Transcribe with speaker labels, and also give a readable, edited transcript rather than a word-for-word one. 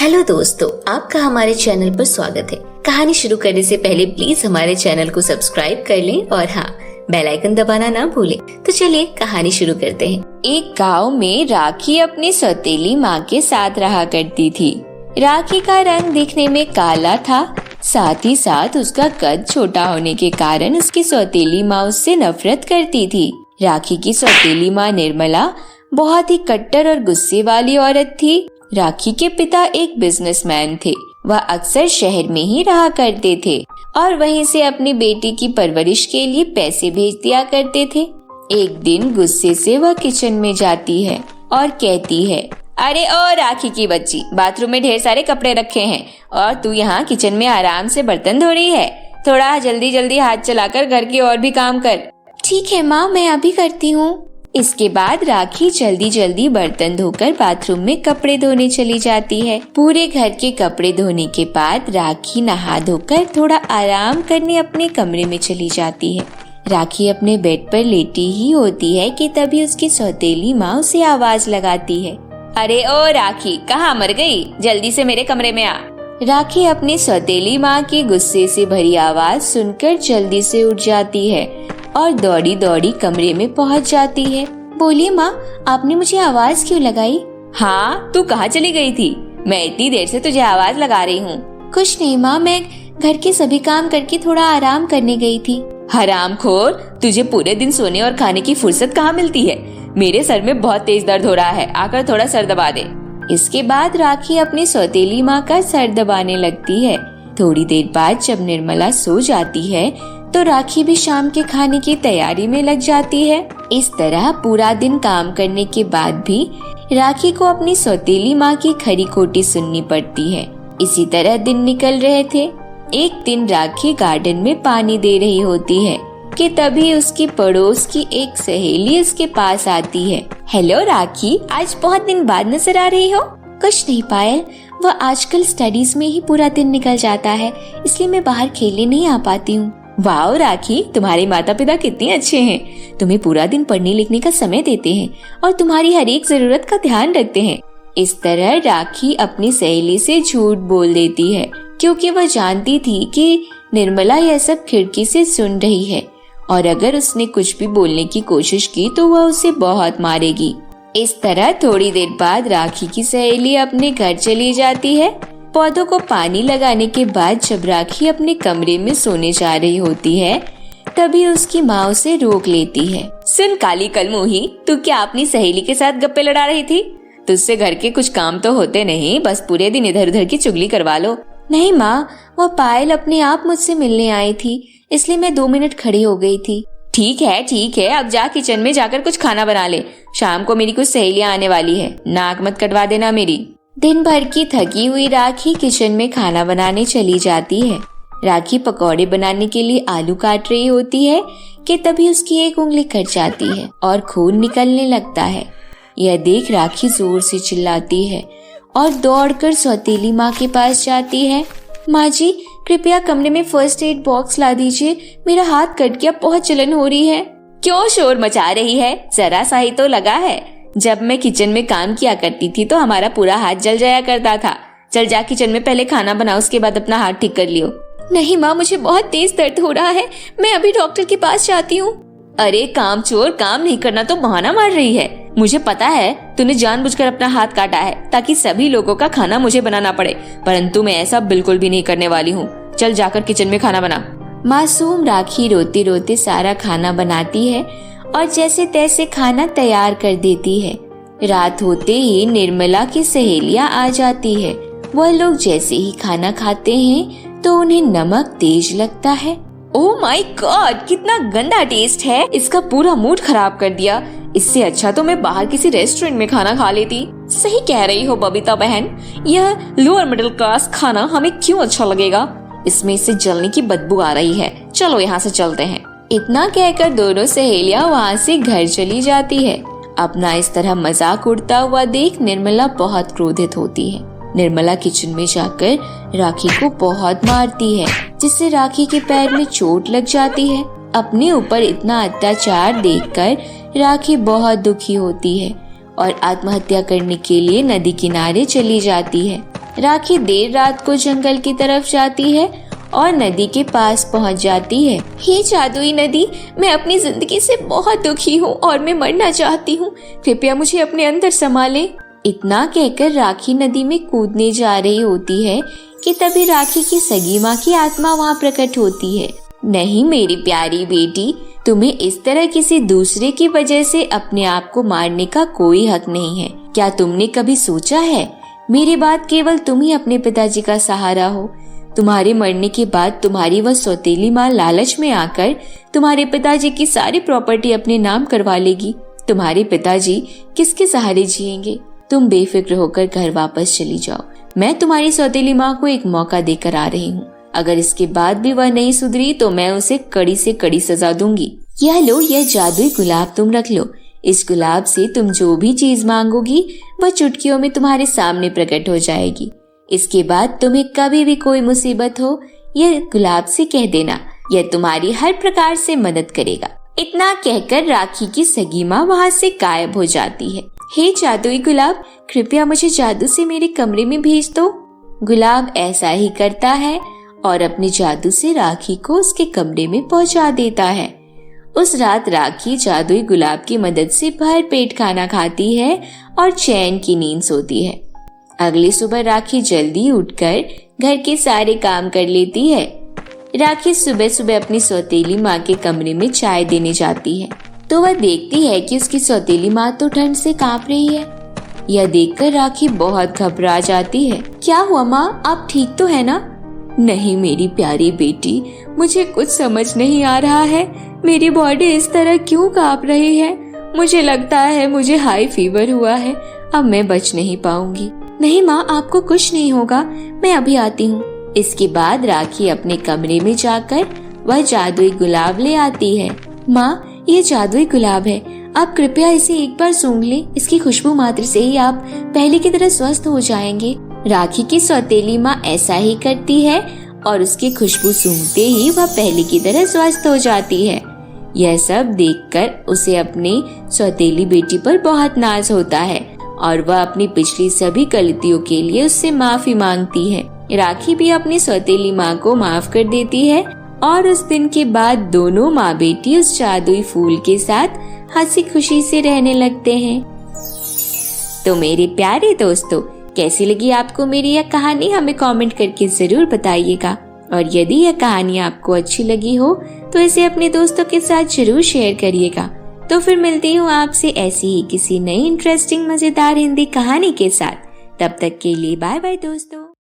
Speaker 1: Hello दोस्तों, आपका हमारे चैनल पर स्वागत है। कहानी शुरू करने से पहले प्लीज हमारे चैनल को सब्सक्राइब कर लें और हाँ, बेल आइकन दबाना ना भूलें। तो चलिए कहानी शुरू करते हैं।
Speaker 2: एक गांव में राखी अपनी सौतेली माँ के साथ रहा करती थी। राखी का रंग दिखने में काला था, साथ ही साथ उसका कद छोटा होने के कारण उसकी सौतेली माँ उससे नफरत करती थी। राखी की सौतेली माँ निर्मला बहुत ही कट्टर और गुस्से वाली औरत थी। राखी के पिता एक बिजनेसमैन थे। वह अक्सर शहर में ही रहा करते थे और वहीं से अपनी बेटी की परवरिश के लिए पैसे भेज दिया करते थे। एक दिन गुस्से से वह किचन में जाती है और कहती है, अरे ओ राखी की बच्ची, बाथरूम में ढेर सारे कपड़े रखे हैं और तू यहाँ किचन में आराम से बर्तन धो रही है। थोड़ा जल्दी जल्दी हाथ चलाकर घर के और भी काम कर।
Speaker 1: ठीक है माँ, मैं अभी करती हूँ।
Speaker 2: इसके बाद राखी जल्दी जल्दी बर्तन धोकर बाथरूम में कपड़े धोने चली जाती है। पूरे घर के कपड़े धोने के बाद राखी नहा धोकर थोड़ा आराम करने अपने कमरे में चली जाती है। राखी अपने बेड पर लेटी ही होती है कि तभी उसकी सौतेली माँ उसे आवाज लगाती है,
Speaker 1: अरे ओ राखी, कहाँ मर गई? जल्दी से मेरे कमरे में आ।
Speaker 2: राखी अपनी सौतेली माँ की गुस्से से भरी आवाज सुनकर जल्दी से उठ जाती है और दौड़ी दौड़ी कमरे में पहुँच जाती है।
Speaker 1: बोलिए माँ, आपने मुझे आवाज क्यों लगाई?
Speaker 2: हाँ, तू कहाँ चली गई थी? मैं इतनी देर से तुझे आवाज लगा रही हूँ।
Speaker 1: कुछ नहीं माँ, मैं घर के सभी काम करके थोड़ा आराम करने गई थी।
Speaker 2: हरामखोर, तुझे पूरे दिन सोने और खाने की फुर्सत कहाँ मिलती है? मेरे सर में बहुत तेज दर्द हो रहा है, आकर थोड़ा सर दबा दे।
Speaker 1: इसके बाद राखी अपनी सौतेली माँ का सर दबाने लगती है।
Speaker 2: थोड़ी देर बाद जब निर्मला सो जाती है तो राखी भी शाम के खाने की तैयारी में लग जाती है। इस तरह पूरा दिन काम करने के बाद भी राखी को अपनी सौतेली माँ की खरी खोटी सुननी पड़ती है। इसी तरह दिन निकल रहे थे। एक दिन राखी गार्डन में पानी दे रही होती है कि तभी उसकी पड़ोस की एक सहेली उसके पास आती है।
Speaker 1: हेलो राखी, आज बहुत दिन बाद नजर आ रही हो।
Speaker 2: कुछ नहीं पायल, वह आजकल स्टडीज में ही पूरा दिन निकल जाता है, इसलिए मैं बाहर खेलने नहीं आ पाती हूँ।
Speaker 1: वाह राखी, तुम्हारे माता पिता कितने अच्छे हैं। तुम्हें पूरा दिन पढ़ने लिखने का समय देते हैं और तुम्हारी हर एक जरूरत का ध्यान रखते हैं।
Speaker 2: इस तरह राखी अपनी सहेली से झूठ बोल देती है क्योंकि वह जानती थी कि निर्मला यह सब खिड़की से सुन रही है और अगर उसने कुछ भी बोलने की कोशिश की तो वह उसे बहुत मारेगी। इस तरह थोड़ी देर बाद राखी की सहेली अपने घर चली जाती है। पौधों को पानी लगाने के बाद जब राखी अपने कमरे में सोने जा रही होती है तभी उसकी माँ उसे रोक लेती है।
Speaker 1: सुन काली कलमुही, तू क्या अपनी सहेली के साथ गप्पे लड़ा रही थी? तुझसे घर के कुछ काम तो होते नहीं, बस पूरे दिन इधर उधर की चुगली करवा लो।
Speaker 2: नहीं माँ, वह पायल अपने आप मुझसे मिलने आई थी, इसलिए मैं 2 मिनट खड़ी हो गई थी।
Speaker 1: ठीक है, अब जा किचन में जाकर कुछ खाना बना ले। शाम को मेरी कुछ सहेलियां आने वाली है, नाक मत कटवा देना मेरी।
Speaker 2: दिन भर की थकी हुई राखी किचन में खाना बनाने चली जाती है। राखी पकौड़े बनाने के लिए आलू काट रही होती है कि तभी उसकी एक उंगली कट जाती है और खून निकलने लगता है। यह देख राखी जोर से चिल्लाती है और दौड़कर सौतेली माँ के पास जाती है। माँ जी, कृपया कमरे में फर्स्ट एड बॉक्स ला दीजिए, मेरा हाथ कट गया, बहुत जलन हो रही है।
Speaker 1: क्यों शोर मचा रही है? जरा सा ही तो लगा है। जब मैं किचन में काम किया करती थी तो हमारा पूरा हाथ जल जाया करता था। चल जा किचन में पहले खाना बनाओ, उसके बाद अपना हाथ ठीक कर लियो।
Speaker 2: नहीं माँ, मुझे बहुत तेज दर्द हो रहा है, मैं अभी डॉक्टर के पास जाती हूँ।
Speaker 1: अरे कामचोर, काम नहीं करना तो बहाना मार रही है। मुझे पता है तूने जानबूझकर अपना हाथ काटा है ताकि सभी लोगों का खाना मुझे बनाना पड़े, परंतु मैं ऐसा बिल्कुल भी नहीं करने वाली हूँ। चल जाकर किचन में खाना बना।
Speaker 2: मासूम राखी रोते रोते सारा खाना बनाती है और जैसे तैसे खाना तैयार कर देती है। रात होते ही निर्मला की सहेलियां आ जाती है। वह लोग जैसे ही खाना खाते हैं तो उन्हें नमक तेज लगता है।
Speaker 1: ओह माय गॉड, कितना गंदा टेस्ट है, इसका पूरा मूड खराब कर दिया। इससे अच्छा तो मैं बाहर किसी रेस्टोरेंट में खाना खा लेती। सही कह रही हो बबीता बहन, यह लोअर मिडिल क्लास खाना हमें क्यों अच्छा लगेगा? इसमें से जलने की बदबू आ रही है। चलो यहाँ से चलते हैं।
Speaker 2: इतना कहकर दोनों सहेलियां वहाँ से घर चली जाती है। अपना इस तरह मजाक उड़ता हुआ देख निर्मला बहुत क्रोधित होती है। निर्मला किचन में जाकर राखी को बहुत मारती है, जिससे राखी के पैर में चोट लग जाती है। अपने ऊपर इतना अत्याचार देखकर राखी बहुत दुखी होती है और आत्महत्या करने के लिए नदी किनारे चली जाती है। राखी देर रात को जंगल की तरफ जाती है और नदी के पास पहुंच जाती है।
Speaker 1: हे जादुई नदी, मैं अपनी जिंदगी से बहुत दुखी हूँ और मैं मरना चाहती हूँ, कृपया मुझे अपने अंदर संभालें।
Speaker 2: इतना कहकर राखी नदी में कूदने जा रही होती है कि तभी राखी की सगी माँ की आत्मा वहाँ प्रकट होती है। नहीं मेरी प्यारी बेटी, तुम्हें इस तरह किसी दूसरे की वजह से अपने आप को मारने का कोई हक नहीं है। क्या तुमने कभी सोचा है, मेरे बाद केवल तुम ही अपने पिताजी का सहारा हो। तुम्हारे मरने के बाद तुम्हारी वह सौतेली माँ लालच में आकर तुम्हारे पिताजी की सारी प्रॉपर्टी अपने नाम करवा लेगी। तुम्हारे पिताजी किसके सहारे जिएंगे? तुम बेफिक्र होकर घर वापस चली जाओ। मैं तुम्हारी सौतेली माँ को एक मौका देकर आ रही हूँ। अगर इसके बाद भी वह नहीं सुधरी तो मैं उसे कड़ी से कड़ी सजा दूंगी। यह लो, यह जादुई गुलाब तुम रख लो। इस गुलाब से तुम जो भी चीज मांगोगी वह चुटकियों में तुम्हारे सामने प्रकट हो जाएगी। इसके बाद तुम्हें कभी भी कोई मुसीबत हो, यह गुलाब से कह देना, यह तुम्हारी हर प्रकार से मदद करेगा। इतना कहकर राखी की सगी माँ वहाँ से गायब हो जाती है।
Speaker 1: हे जादुई गुलाब, कृपया मुझे जादू से मेरे कमरे में भेज दो।
Speaker 2: गुलाब ऐसा ही करता है और अपने जादू से राखी को उसके कमरे में पहुंचा देता है। उस रात राखी जादुई गुलाब की मदद से भर पेट खाना खाती है और चैन की नींद सोती है। अगली सुबह राखी जल्दी उठकर घर के सारे काम कर लेती है। राखी सुबह सुबह अपनी सौतेली माँ के कमरे में चाय देने जाती है तो वह देखती है कि उसकी सौतेली माँ तो ठंड से कांप रही है। यह देखकर राखी बहुत घबरा जाती है।
Speaker 1: क्या हुआ माँ, आप ठीक तो है ना?
Speaker 2: नहीं मेरी प्यारी बेटी,
Speaker 1: मुझे कुछ समझ नहीं आ रहा है। मेरी बॉडी इस तरह क्यों कांप रही है? मुझे लगता है मुझे हाई फीवर हुआ है। अब मैं बच नहीं पाऊंगी।
Speaker 2: नहीं माँ, आपको कुछ नहीं होगा, मैं अभी आती हूँ। इसके बाद राखी अपने कमरे में जाकर वह जादुई गुलाब ले आती है।
Speaker 1: माँ, ये जादुई गुलाब है, आप कृपया इसे एक बार सूंघ लें। इसकी खुशबू मात्र से ही आप पहले की तरह स्वस्थ हो जाएंगे।
Speaker 2: राखी की सौतेली माँ ऐसा ही करती है और उसकी खुशबू सूंघते ही वह पहले की तरह स्वस्थ हो जाती है। यह सब देखकर उसे अपनी सौतेली बेटी पर बहुत नाज होता है और वह अपनी पिछली सभी गलतियों के लिए उससे माफी मांगती है। राखी भी अपनी सौतेली माँ को माफ कर देती है और उस दिन के बाद दोनों माँ बेटी उस जादुई फूल के साथ हंसी खुशी से रहने लगते हैं। तो मेरे प्यारे दोस्तों, कैसी लगी आपको मेरी यह कहानी? हमें कमेंट करके जरूर बताइएगा। और यदि यह कहानी आपको अच्छी लगी हो तो इसे अपने दोस्तों के साथ जरूर शेयर करिएगा। तो फिर मिलती हूँ आपसे ऐसी ही किसी नई इंटरेस्टिंग मजेदार हिंदी कहानी के साथ। तब तक के लिए बाय बाय दोस्तों।